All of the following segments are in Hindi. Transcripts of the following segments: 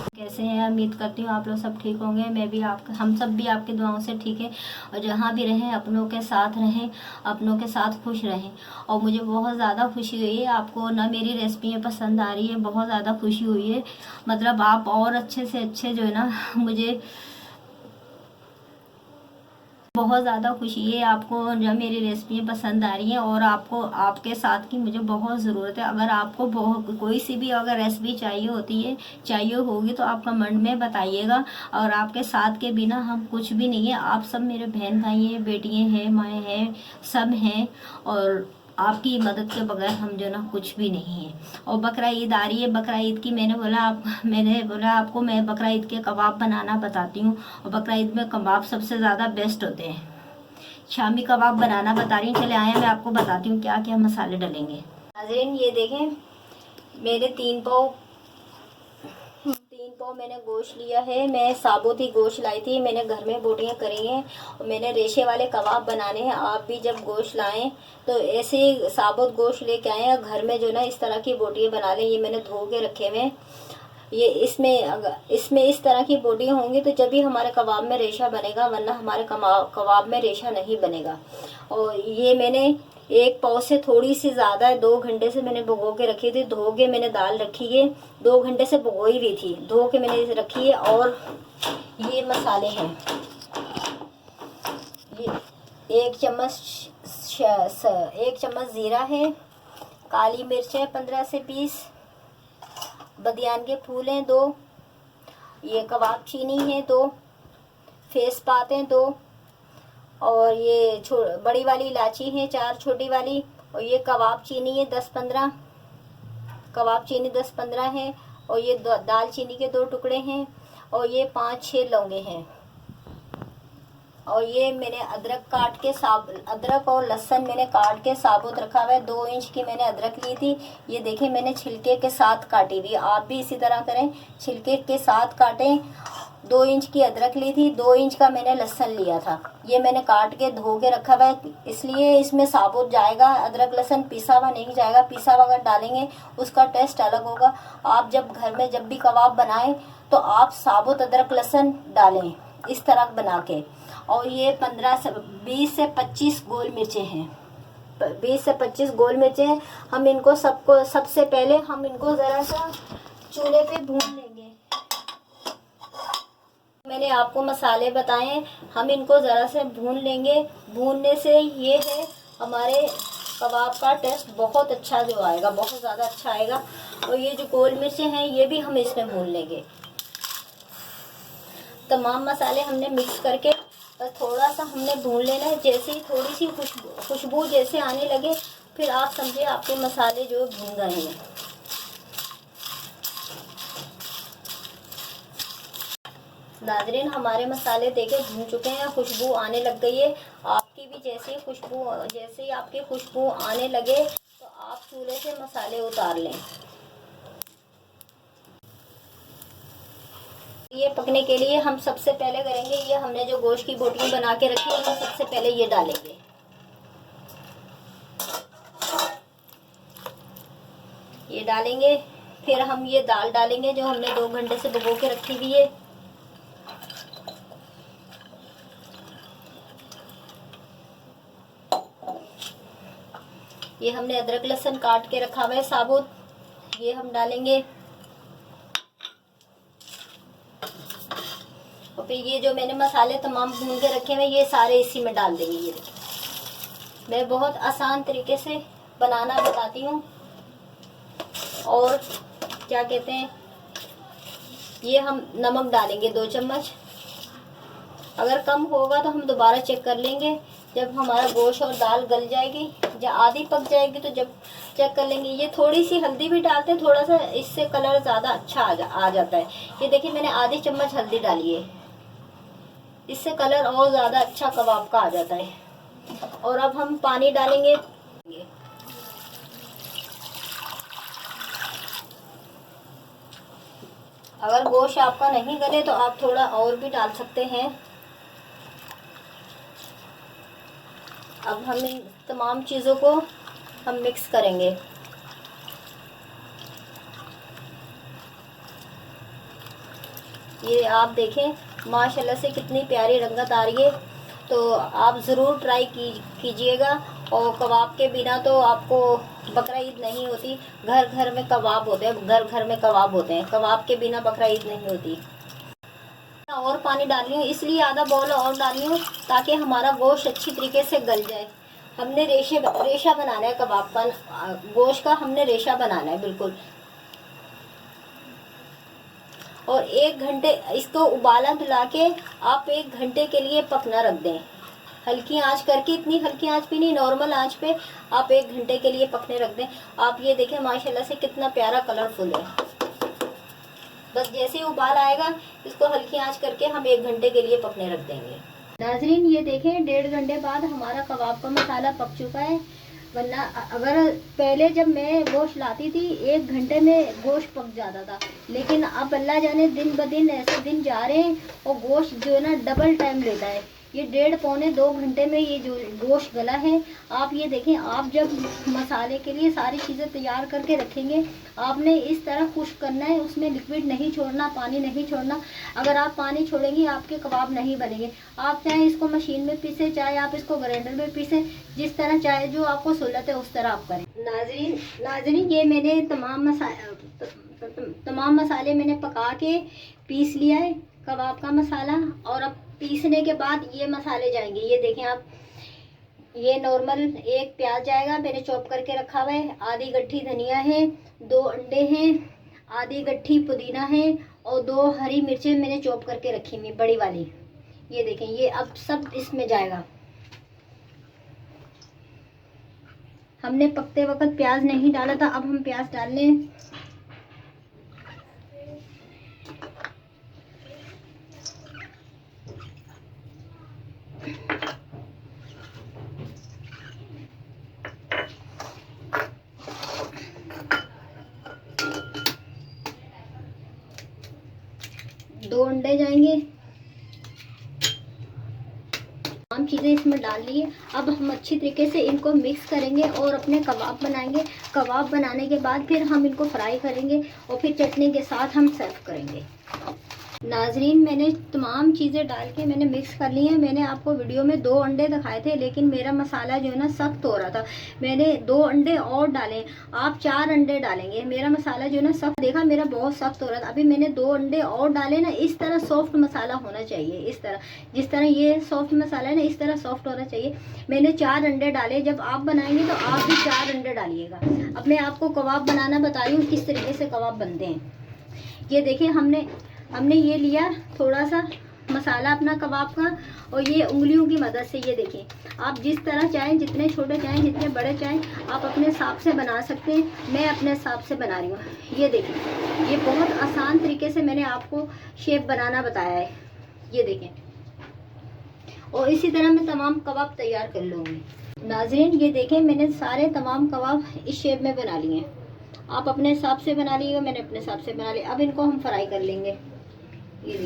कैसे हैं? उम्मीद करती हूँ आप लोग सब ठीक होंगे। मैं भी हम सब भी आपकी दुआओं से ठीक है। और जहाँ भी रहें अपनों के साथ रहें, अपनों के साथ खुश रहें। और मुझे बहुत ज़्यादा खुशी हुई है, आपको ना मेरी रेसिपी पसंद आ रही है, बहुत ज़्यादा खुशी हुई है। मतलब आप और अच्छे से अच्छे जो है ना मुझे बहुत ज़्यादा खुशी है, आपको जो मेरी रेसिपी पसंद आ रही हैं। और आपको आपके साथ की मुझे बहुत ज़रूरत है। अगर आपको कोई सी भी अगर रेसिपी चाहिए होगी तो आप कमेंट में बताइएगा। और आपके साथ के बिना हम कुछ भी नहीं है। आप सब मेरे बहन भाई हैं, बेटियाँ हैं, माएँ हैं, सब हैं। और आपकी मदद के बगैर हम जो ना कुछ भी नहीं है। और बकरा ईद आ रही है, बकरा ईद की मैंने बोला आपको मैं बकरा ईद के कबाब बनाना बताती हूँ। और बकरा ईद में कबाब सबसे ज़्यादा बेस्ट होते हैं। शामी कबाब बनाना बता रही हूँ। चले आए, मैं आपको बताती हूँ क्या क्या मसाले डलेंगे। नाज़रीन ये देखें, मेरे 3 पाव मैंने गोश्त लिया है। मैं साबुत ही गोश्त लाई थी, मैंने घर में बोटियाँ करी हैं। और मैंने रेशे वाले कबाब बनाने हैं। आप भी जब गोश्त लाएं तो ऐसे ही साबुत गोश्त लेके आएँ और घर में जो ना इस तरह की बोटियाँ बना लें। ये मैंने धो के रखे हुए हैं। ये इसमें इस तरह की बोटियाँ होंगी तो जब भी हमारे कबाब में रेशा बनेगा, वरना हमारे कबाब में रेशा नहीं बनेगा। और ये मैंने 1 पाव से थोड़ी सी ज़्यादा है, 2 घंटे से मैंने भिगो के रखी थी। धो के मैंने दाल रखी है, 2 घंटे से भिगोई हुई थी, धो के मैंने रखी है। और ये मसाले हैं, ये 1 चम्मच ज़ीरा है, काली मिर्च है 15 से 20, बदियान के फूल हैं 2, ये कबाब चीनी है 2, फेसपात हैं 2, और ये बड़ी वाली इलायची है 4 छोटी वाली। और ये कबाब चीनी है 10-15, कबाब चीनी 10-15 है। और ये दाल चीनी के 2 टुकड़े हैं। और ये 5-6 लौंगे हैं। और ये मैंने अदरक और लहसुन मैंने काट के साबुत रखा हुआ है। 2 इंच की मैंने अदरक ली थी, ये देखें मैंने छिलके के साथ काटी हुई। आप भी इसी तरह करें, छिलके के साथ काटें। 2 इंच की अदरक ली थी, 2 इंच का मैंने लहसुन लिया था। ये मैंने काट के धो के रखा हुआ है, इसलिए इसमें साबुत जाएगा। अदरक लहसुन पिसा हुआ नहीं जाएगा, पिसा हुआ अगर डालेंगे उसका टेस्ट अलग होगा। आप जब घर में जब भी कबाब बनाएं तो आप साबुत अदरक लहसुन डालें इस तरह बना के। और ये 20 से 25 गोल मिर्चें हैं, 20 से 25 गोल मिर्चें। हम इनको सबसे पहले हम इनको ज़रा सा चूल्हे पे भून लेंगे। मैंने आपको मसाले बताए, हम इनको ज़रा से भून लेंगे। भूनने से ये है हमारे कबाब का टेस्ट बहुत अच्छा जो आएगा, बहुत ज़्यादा अच्छा आएगा। और ये जो गोल मिर्चें हैं ये भी हम इसमें भून लेंगे। तमाम मसाले हमने मिक्स करके बस थोड़ा सा हमने भून लेना है। जैसे ही थोड़ी सी खुशबू जैसे आने लगे, फिर आप समझिए आपके मसाले जो भून गए हैं। नाज़रीन हमारे मसाले देखे भून चुके हैं, खुशबू आने लग गई है। आपकी भी जैसे ही आपकी खुशबू आने लगे तो आप चूल्हे से मसाले उतार लें। ये पकने के लिए हम सबसे पहले करेंगे, ये हमने जो गोश्त की बोटियां बना के रखी है, हम सबसे पहले ये डालेंगे। ये डालेंगे, फिर हम ये दाल डालेंगे जो हमने 2 घंटे से भिगो के रखी हुई है। ये हमने अदरक लहसुन काट के रखा हुआ है साबुत, ये हम डालेंगे। और फिर ये जो मैंने मसाले तमाम भून के रखे हुए ये सारे इसी में डाल देंगे। ये देखिए मैं बहुत आसान तरीके से बनाना बताती हूँ। और क्या कहते हैं, ये हम नमक डालेंगे 2 चम्मच। अगर कम होगा तो हम दोबारा चेक कर लेंगे जब हमारा गोश्त और दाल गल जाएगी, या आधी पक जाएगी तो जब चेक कर लेंगे। ये थोड़ी सी हल्दी भी डालते हैं, थोड़ा सा इससे कलर ज़्यादा अच्छा आ जाता है। ये देखिए मैंने आधी चम्मच हल्दी डाली है, इससे कलर और ज़्यादा अच्छा कबाब का आ जाता है। और अब हम पानी डालेंगे। अगर गोश्त आपका नहीं गले तो आप थोड़ा और भी डाल सकते हैं। अब हम इन तमाम चीज़ों को हम मिक्स करेंगे। ये आप देखें माशाल्लाह से कितनी प्यारी रंगत आ रही है। तो आप ज़रूर ट्राई कीजिएगा। और कबाब के बिना तो आपको बकरा ईद नहीं होती। घर घर में कबाब होते हैं, घर घर में कबाब होते हैं, कबाब के बिना बकरा ईद नहीं होती। और पानी डाल रही हूँ, इसलिए आधा बॉल और डाल रही हूँ ताकि हमारा गोश्त अच्छी तरीके से गल जाए। हमने रेशा बनाना है कबाब का, गोश्त का हमने रेशा बनाना है बिल्कुल। और 1 घंटे इसको उबाला दिला के आप 1 घंटे के लिए पकना रख दें, हल्की आंच करके। इतनी हल्की आंच भी नहीं, नॉर्मल आंच पे आप 1 घंटे के लिए पकने रख दें। आप ये देखें माशाल्लाह से कितना प्यारा कलरफुल है। बस जैसे ही उबाल आएगा इसको हल्की आंच करके हम 1 घंटे के लिए पकने रख देंगे। नाजरीन ये देखें 1.5 घंटे बाद हमारा कबाब का मसाला पक चुका है। वरना अगर पहले जब मैं गोश्त लाती थी 1 घंटे में गोश्त पक जाता था, लेकिन अब अल्लाह जाने दिन ब दिन ऐसे दिन जा रहे हैं और गोश्त जो है ना डबल टाइम लेता है। ये 1.5-2 घंटे में ये जो गोश्त गला है। आप ये देखें, आप जब मसाले के लिए सारी चीज़ें तैयार करके रखेंगे आपने इस तरह खुश्क करना है, उसमें लिक्विड नहीं छोड़ना, पानी नहीं छोड़ना। अगर आप पानी छोड़ेंगे आपके कबाब नहीं बनेंगे। आप चाहे इसको मशीन में पीसे, चाहे आप इसको ग्राइंडर में पीसे, जिस तरह चाहे जो आपको सहूलत है उस तरह आप करें। नाजरीन ये मैंने तमाम मसाले मैंने पका के पीस लिया है कबाब का मसाला। और अब पीसने के बाद ये मसाले जाएंगे। ये देखें आप, ये नॉर्मल 1 प्याज जाएगा, मैंने चॉप करके रखा हुआ है। आधी गट्ठी धनिया है, 2 अंडे हैं, आधी गट्ठी पुदीना है और 2 हरी मिर्चें मैंने चॉप करके रखी हुई बड़ी वाली। ये देखें, ये अब सब इसमें जाएगा। हमने पकते वक्त प्याज नहीं डाला था, अब हम प्याज डाल लें। दो अंडे जाएंगे, तमाम चीज़ें इसमें डाल ली है। अब हम अच्छी तरीके से इनको मिक्स करेंगे और अपने कबाब बनाएंगे। कबाब बनाने के बाद फिर हम इनको फ्राई करेंगे और फिर चटनी के साथ हम सर्व करेंगे। नाजरीन मैंने तमाम चीज़ें डाल के मैंने मिक्स कर ली हैं। मैंने आपको वीडियो में 2 अंडे दिखाए थे, लेकिन मेरा मसाला जो है ना सख्त हो रहा था, मैंने 2 अंडे और डाले। आप 4 अंडे डालेंगे। मेरा मसाला जो है ना सख्त, देखा मेरा बहुत सख्त हो रहा था, अभी मैंने 2 अंडे और डाले ना। इस तरह सॉफ्ट मसाला होना चाहिए, इस तरह जिस तरह ये सॉफ्ट मसाला है ना, इस तरह सॉफ्ट होना चाहिए। मैंने 4 अंडे डाले। जब आप बनाएंगे तो आप भी 4 अंडे डालिएगा। अब मैं आपको कबाब बनाना बता रही हूँ किस तरीके से कबाब बनते हैं। ये देखिए हमने ये लिया थोड़ा सा मसाला अपना कबाब का, और ये उंगलियों की मदद से ये देखें। आप जिस तरह चाहें, जितने छोटे चाहें, जितने बड़े चाहें, आप अपने हिसाब से बना सकते हैं। मैं अपने हिसाब से बना रही हूँ। ये देखें, ये बहुत आसान तरीके से मैंने आपको शेप बनाना बताया है। ये देखें, और इसी तरह मैं तमाम कबाब तैयार कर लूँगी। नाज़रीन ये देखें, मैंने सारे तमाम कबाब इस शेप में बना लिए हैं। आप अपने हिसाब से बना लीजिएगा, मैंने अपने हिसाब से बना लिया। अब इनको हम फ्राई कर लेंगे। ये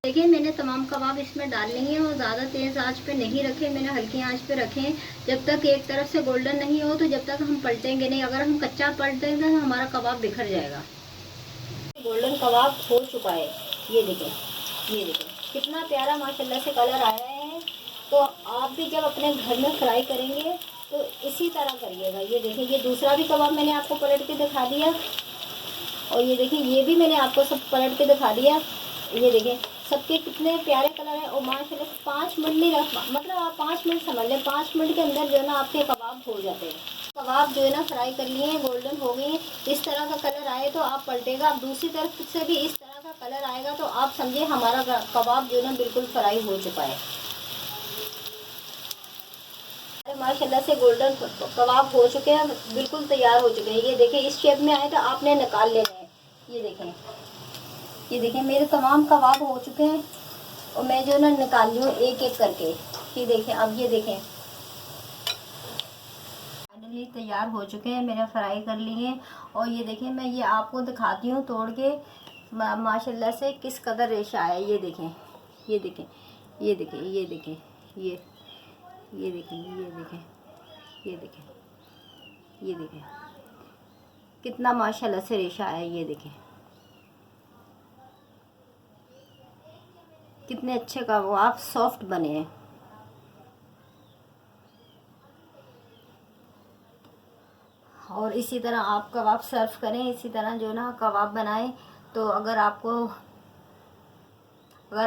देखिए मैंने तमाम कबाब इसमें डाल लिए हैं और ज़्यादा तेज़ आंच पे नहीं रखे, मैंने हल्की आंच पे रखे हैं। जब तक एक तरफ से गोल्डन नहीं हो तो जब तक हम पलटेंगे नहीं। अगर हम कच्चा पलटेंगे तो हमारा कबाब बिखर जाएगा। गोल्डन कबाब हो चुका है। ये देखें कितना प्यारा माशाल्लाह से कलर आया है। तो आप भी जब अपने घर में फ्राई करेंगे तो इसी तरह करिएगा। ये देखिए, ये दूसरा भी कबाब मैंने आपको पलट के दिखा दिया, और ये देखिए ये भी मैंने आपको सब पलट के दिखा दिया। ये देखें सबके कितने प्यारे कलर हैं। और माशाल्लाह 5 मिनट नहीं रख, मतलब आप 5 मिनट समझ लें, 5 मिनट के अंदर जो है ना आपके कबाब हो जाते हैं। कबाब जो है ना फ्राई कर लिए हैं, गोल्डन हो गए हैं। इस तरह का कलर आए तो आप पलटेगा। अब दूसरी तरफ से भी इस तरह का कलर आएगा तो आप समझिए हमारा कबाब जो है ना बिल्कुल फ्राई हो चुका है। माशाल्लाह से गोल्डन कबाब हो चुके हैं, बिल्कुल तैयार हो चुके हैं। ये देखें इस शेप में आए तो आपने निकाल लेने हैं। ये देखें मेरे तमाम कबाब हो चुके हैं और मैं जो है ना निकाल रही हूँ एक एक करके। ये देखें, अब ये देखें फाइनली तैयार हो चुके हैं, मैंने फ्राई कर लिए हैं। और ये देखें मैं ये आपको दिखाती हूँ तोड़ के माशाल्लाह से किस कदर रेशा है। ये देखें, ये देखें, ये देखें, ये देखें, ये देखें, ये देखें, ये देखें, ये देखें, कितना माशाल्लाह से रेशा है, ये देखें कितने अच्छे कबाब सॉफ्ट बने हैं। और इसी तरह आप कबाब सर्व करें, इसी तरह जो ना कबाब बनाएं। तो अगर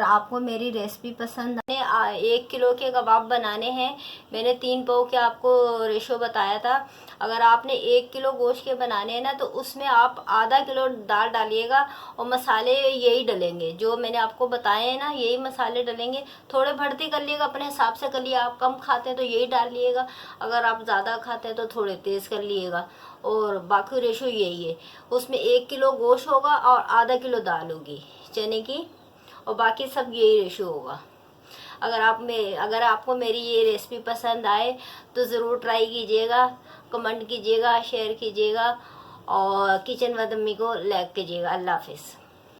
आपको मेरी रेसिपी पसंद आए, 1 किलो के कबाब बनाने हैं। मैंने 3 पाव के आपको रेशो बताया था। अगर आपने 1 किलो गोश्त के बनाने हैं ना, तो उसमें आप आधा किलो दाल डालिएगा और मसाले यही डलेंगे जो मैंने आपको बताए हैं ना, यही मसाले डलेंगे। थोड़े बढ़ती कर लिएगा, अपने हिसाब से कर लिया। आप कम खाते हैं तो यही डालिएगा, अगर आप ज़्यादा खाते हैं तो थोड़े तेज़ कर लिएगा। और बाकी रेशो यही है, उसमें 1 किलो गोश्त होगा और आधा किलो दाल होगी चने की, और बाकी सब यही रेशो होगा। अगर आपको मेरी ये रेसिपी पसंद आए तो ज़रूर ट्राई कीजिएगा, कमेंट कीजिएगा, शेयर कीजिएगा और किचन विद अम्मी को लाइक कीजिएगा। अल्लाह हाफिज़।